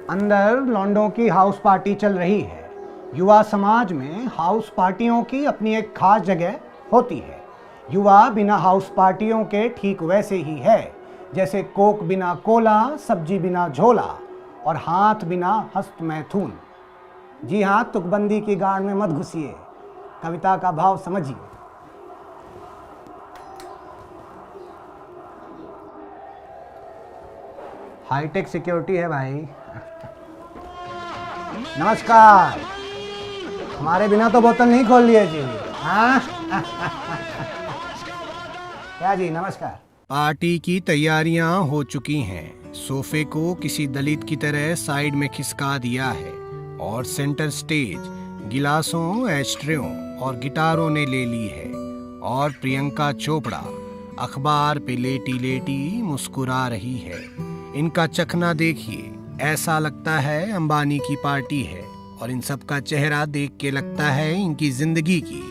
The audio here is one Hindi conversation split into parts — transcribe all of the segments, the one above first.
अंदर लौंडों की हाउस पार्टी चल रही है। युवा समाज में हाउस पार्टियों की अपनी एक खास जगह होती है। युवा बिना हाउस पार्टियों के ठीक वैसे ही है जैसे कोक बिना कोला, सब्जी बिना झोला और हाथ बिना हस्त मैथुन। जी हाँ, तुकबंदी की गाड़ में मत घुसिए, कविता का भाव समझिए। हाईटेक सिक्योरिटी है भाई। नमस्कार। हमारे बिना तो बोतल नहीं खोल लिए जी। हाँ क्या जी, नमस्कार। पार्टी की तैयारियां हो चुकी हैं। सोफे को किसी दलित की तरह साइड में खिसका दिया है और सेंटर स्टेज गिलासों, एस्ट्रेओं और गिटारों ने ले ली है। और प्रियंका चोपड़ा अखबार पे लेटी लेटी मुस्कुरा रही है। इनका चखना देखिए, ऐसा लगता है अंबानी की पार्टी है। और इन सब का चेहरा देख के लगता है इनकी जिंदगी की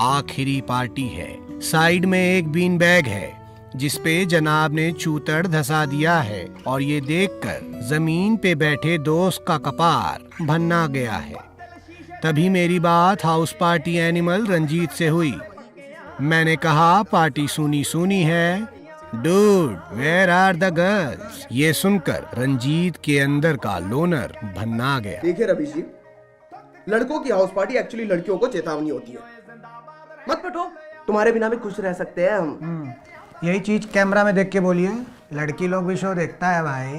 आखिरी पार्टी है। साइड में एक बीन बैग है जिसपे जनाब ने चूतड़ धसा दिया है और ये देखकर जमीन पे बैठे दोस्त का कपार भन्ना गया है। तभी मेरी बात हाउस पार्टी एनिमल रंजीत से हुई। मैंने कहा पार्टी सूनी सूनी है, dude where are the girls. ये सुनकर रंजीत के अंदर का लोनर भन्ना गया। देखिए रवि जी, लड़कों की हाउस पार्टी एक्चुअली लड़कियों को चेतावनी होती है। मत पटो, तुम्हारे बिना भी खुश रह सकते हैं हम। यही चीज कैमरा में देख के बोलिए, लड़की लोग भी शो देखता है भाई।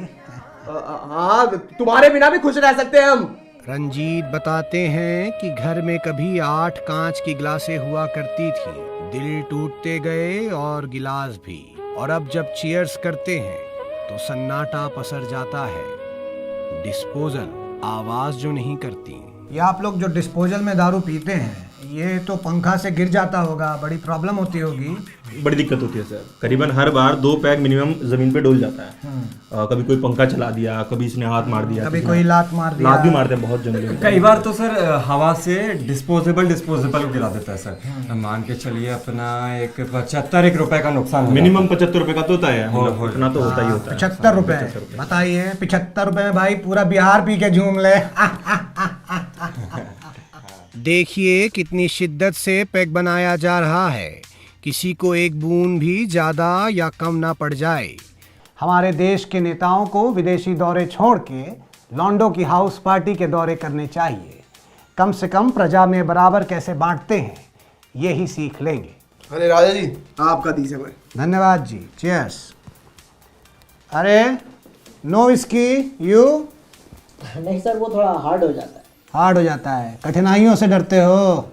हाँ, तुम्हारे बिना भी खुश रह सकते हैं हम। रंजीत बताते हैं कि घर में कभी 8 कांच की गिलासें हुआ करती थी। दिल टूटते गए और गिलास भी। और अब जब चीयर्स करते हैं तो सन्नाटा पसर जाता है। डिस्पोजल आवाज जो नहीं करती। ये आप लोग जो डिस्पोजल में दारू पीते हैं, ये तो पंखा से गिर जाता होगा, बड़ी प्रॉब्लम होती होगी। बड़ी दिक्कत होती है सर। करीबन हर बार 2 पैक मिनिमम जमीन पे डोल जाता है। कभी कोई पंखा चला दिया, कभी इसने हाथ मार दिया, कभी कोई लात मार दिया। लात भी मारते हैं बहुत जंगली में। कई बार तो सर हवा से डिस्पोजेबल गिरा देता है सर। मान के चलिए अपना एक 75 रुपए का नुकसान मिनिमम 75 रुपए का तो होता है, मतलब इतना तो होता ही होता है। 75 रुपए बताइए, 75 रुपए में भाई पूरा बिहार पी के झूम ले। देखिए कितनी शिद्दत से पैक बनाया जा रहा है, किसी को एक बूंद भी ज्यादा या कम ना पड़ जाए। हमारे देश के नेताओं को विदेशी दौरे छोड़ के लॉन्डो की हाउस पार्टी के दौरे करने चाहिए। कम से कम प्रजा में बराबर कैसे बांटते हैं, यही सीख लेंगे। अरे राजा जी, आपका दीजिए भाई। धन्यवाद जी, चीयर्स। अरे नो विस्की यू? नहीं सर, वो थोड़ा हार्ड हो जाता है। हार्ड हो जाता है, कठिनाइयों से डरते हो।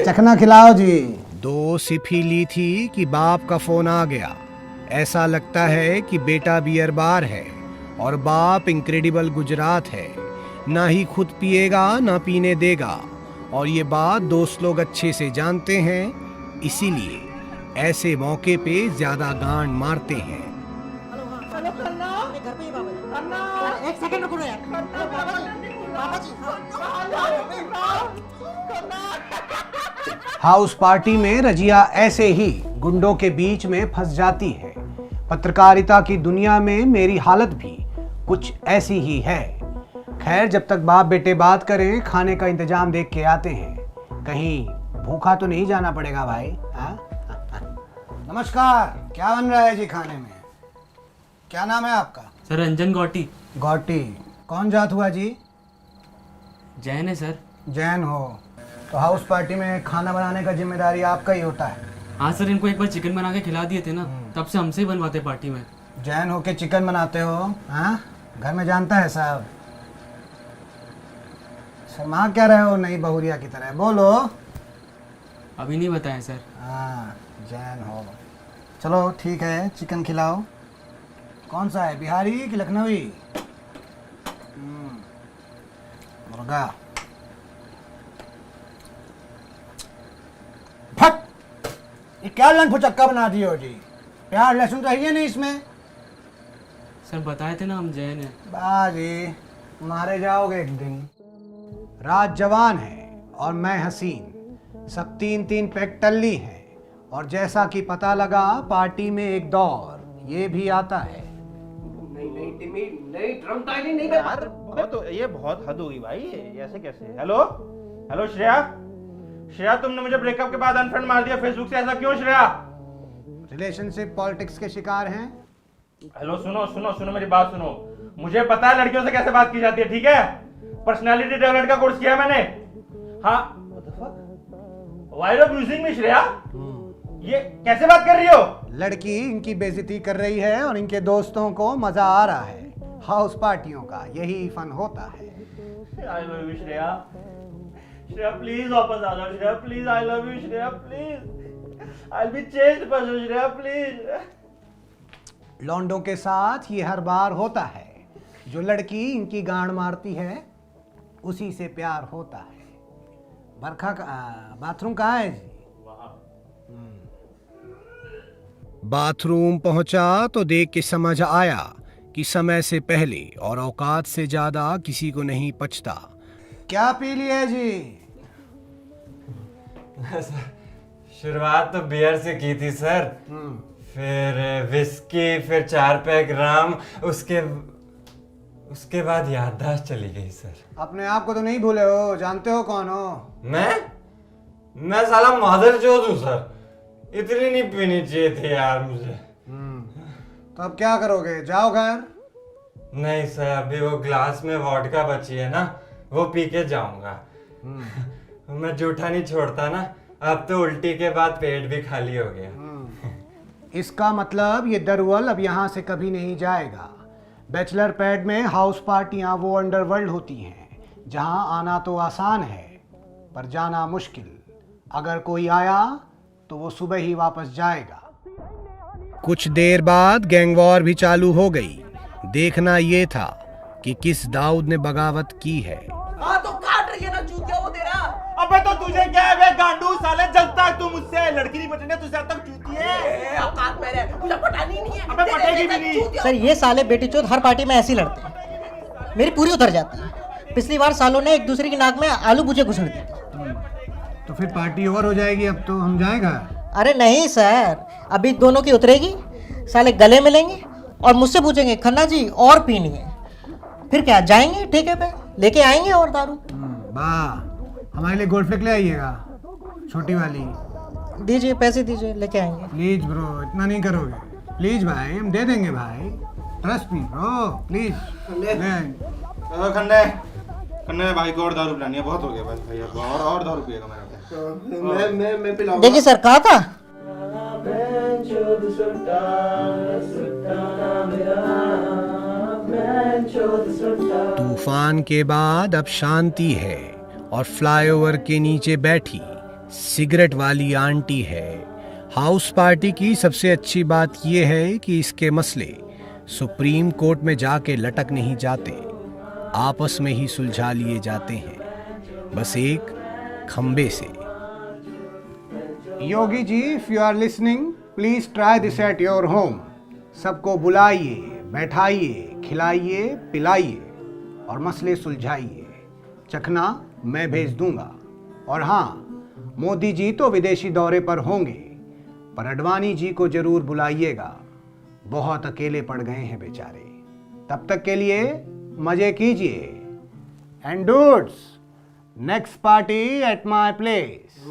चखना खिलाओ जी। 2 सिप ही ली थी कि बाप का फोन आ गया। ऐसा लगता है कि बेटा बियर बार है और बाप इनक्रेडिबल गुजरात है। ना ही खुद पिएगा ना पीने देगा। और ये बात दोस्त लोग अच्छे से जानते हैं, इसीलिए ऐसे मौके पे ज्यादा गांड मारते हैं। एक सेकंड रुको यार। बाबा जी। हाउस पार्टी में रजिया ऐसे ही गुंडों के बीच में फंस जाती है। पत्रकारिता की दुनिया में मेरी हालत भी कुछ ऐसी ही है। खैर, जब तक बाप बेटे बात करें, खाने का इंतजाम देख के आते हैं। कहीं भूखा तो नहीं जाना पड़ेगा भाई। नमस्कार, क्या बन रहा है जी खाने में? क्या नाम है आपका? सर रंजन गौटी। गौटी, कौन जात हुआ जी? जैन है सर। जैन हो तो हाउस पार्टी में खाना बनाने का जिम्मेदारी आपका ही होता है। हाँ सर, इनको एक बार चिकन बना के खिला दिए थे ना, तब से हमसे ही बनवाते पार्टी में। जैन हो के चिकन बनाते हो? हाँ, घर में जानता है साहब। शर्मा क्या रहे हो नई बहुरिया की तरह, बोलो। अभी नहीं बताया सर। हाँ, जैन हो। चलो ठीक है, चिकन खिलाओ। कौन सा है, बिहारी कि लखनवी? मुर्गा। फट! ये क्या लंग फुचक्का बना दिए हो जी? प्याज लहसुन चाहिए नहीं इसमें? सर बताए थे ना हम जैन हैं। बाजी, मारे जाओगे एक दिन। रात जवान है और मैं हसीन, सब 3-3 पैक टल्ली हैं। और जैसा कि पता लगा, पार्टी में एक दौर ये भी आता है। नहीं इंटीमेट नहीं, ड्रम टाइलिंग नहीं यार ये बहुत हद होगी भाई, ये ऐसे कैसे? हेलो हेलो श्रेया, श्रेया तुमने मुझे ब्रेकअप के बाद अनफ्रेंड मार दिया फेसबुक से, ऐसा क्यों श्रेया? रिलेशनशिप पॉलिटिक्स के शिकार हैं। हेलो सुनो सुनो सुनो मेरी बात सुनो, मुझे पता है लड़कियों से कैसे बात की जाती है, ठीक है? पर्सनालिटी डेवलपमेंट का कोर्स किया मैंने। हाँ, व्हाई आर यू यूजिंग मी श्रेया? ये कैसे बात कर रही हो? लड़की इनकी बेइज्जती कर रही है और इनके दोस्तों को मजा आ रहा है। हाउस पार्टियों का यही फन होता है। I love you Shreya, Shreya please वापस आ जाओ Shreya, please I love you Shreya, please I will be changed person Shreya, please. लौंडों के साथ ये हर बार होता है। जो लड़की इनकी गांड मारती है उसी से प्यार होता है। बरखा का बाथरूम कहाँ है जी? बाथरूम पहुंचा तो देख के समझ आया कि समय से पहले और औकात से ज्यादा किसी को नहीं पचता। क्या पी लिया जी? शुरुआत तो बियर से की थी सर, फिर विस्की, फिर 4 पैक रम, उसके बाद याददाश्त चली गई सर। अपने आप को तो नहीं भूले हो, जानते हो कौन हो? मैं साला मादर चोद हूँ सर, इतनी नहीं पीनी चाहिए थी यार मुझे। तो अब क्या करोगे, जाओ घर? नहीं सर, अभी वो ग्लास में वोडका बची है ना, वो पी के जाऊंगा। मैं जूठा नहीं छोड़ता ना, अब तो उल्टी के बाद पेट भी खाली हो गया। इसका मतलब ये दरअसल अब यहाँ से कभी नहीं जाएगा। बैचलर पैड में हाउस पार्टियाँ वो अंडरवर्ल्ड होती हैं जहाँ आना तो आसान है पर जाना मुश्किल। अगर कोई आया तो वो सुबह ही वापस जाएगा। कुछ देर बाद गैंग वॉर भी चालू हो गई। देखना ये था कि किस दाऊद ने बगावत की है। हाँ तो काट रही है ना चूतिया वो तेरा। अबे तो तुझे क्या है बे गांडू, साले जलता है तू मुझसे, लड़की नहीं पटने तुझसे अब तक चूती है। औकात मेरे, तुझे पटानी नहीं है। अबे पटेगी भी नहीं। सर ये साले बेटी चोद हर पार्टी में ऐसे ही लड़ते हैं, मेरी पूरी उतर जाती है। पिछली बार सालों ने एक दूसरे की नाक में आलू भुजे घुसड़ दी। तो फिर पार्टी ओवर हो जाएगी, अब तो हम जाएगा। अरे नहीं सर, अभी दोनों की उतरेगी, साले गले मिलेंगे और मुझसे पूछेंगे खन्ना जी और पीनी है, फिर क्या जाएंगे ठेके पे लेके आएंगे और दारू। वाह, हमारे लिए गोल्ड फ्लेक ले आइएगा, छोटी वाली। दीजिए पैसे दीजिए, लेके आएंगे। प्लीज ब्रो, इतना नहीं करोगे? प्लीज भाई, हम दे देंगे भाई, ट्रस्ट मी ब्रो, प्लीज ले आएंगे। खन्ने खन्ने भाई को और दारू पिलानी है, बहुत हो गया बस भैया, और दारू पिएगा मेरा। मैं पिलाऊंगा। देखिए सर, कहा था तूफान के बाद अब शांति है और फ्लाईओवर के नीचे बैठी सिगरेट वाली आंटी है। हाउस पार्टी की सबसे अच्छी बात यह है कि इसके मसले सुप्रीम कोर्ट में जाके लटक नहीं जाते, आपस में ही सुलझा लिए जाते हैं, बस एक खंबे से। Yogi ji, if you are listening, please try this at your home. सबको बुलाइए, बैठाइए, खिलाइए, पिलाइए और मसले सुलझाइए। चखना मैं भेज दूंगा। और हाँ, मोदी जी तो विदेशी दौरे पर होंगे, पर अडवाणी जी को जरूर बुलाइएगा, बहुत अकेले पड़ गए हैं बेचारे। तब तक के लिए मजे कीजिए। And dudes, next party at my place.